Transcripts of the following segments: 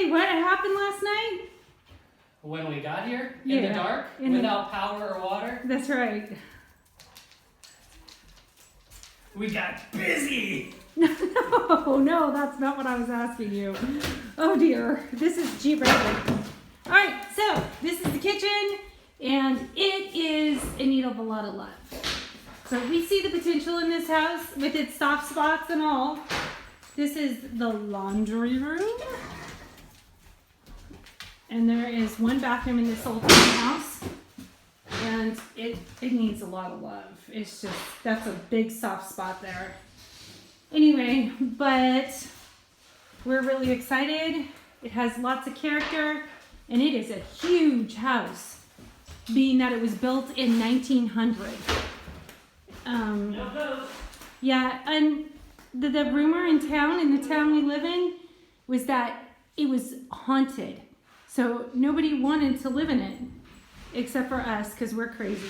say what happened last night? When we got here, in the dark, without power or water. That's right. We got busy. No, that's not what I was asking you. Oh dear, this is G-rated. All right, so this is the kitchen, and it is in need of a lot of love. So we see the potential in this house with its soft spots and all. This is the laundry room. And there is one bathroom in this old house, and it needs a lot of love. It's just, that's a big soft spot there. Anyway, but we're really excited. It has lots of character, and it is a huge house, being that it was built in 1900. Yeah, and the rumor in town, in the town we live in, was that it was haunted. So nobody wanted to live in it, except for us, because we're crazy.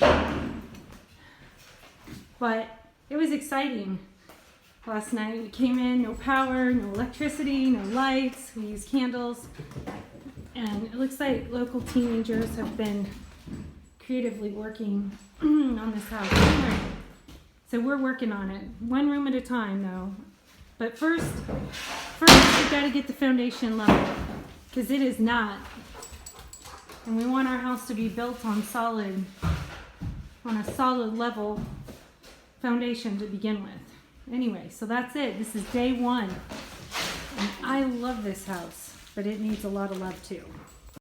But it was exciting. Last night we came in, no power, no electricity, no lights. We used candles. And it looks like local teenagers have been creatively working on this house. Anyway, so we're working on it. One room at a time, though. But first we've got to get the foundation level, because it is not. And we want our house to be built on a solid level foundation to begin with. Anyway, so that's it. This is day one. And I love this house, but it needs a lot of love too.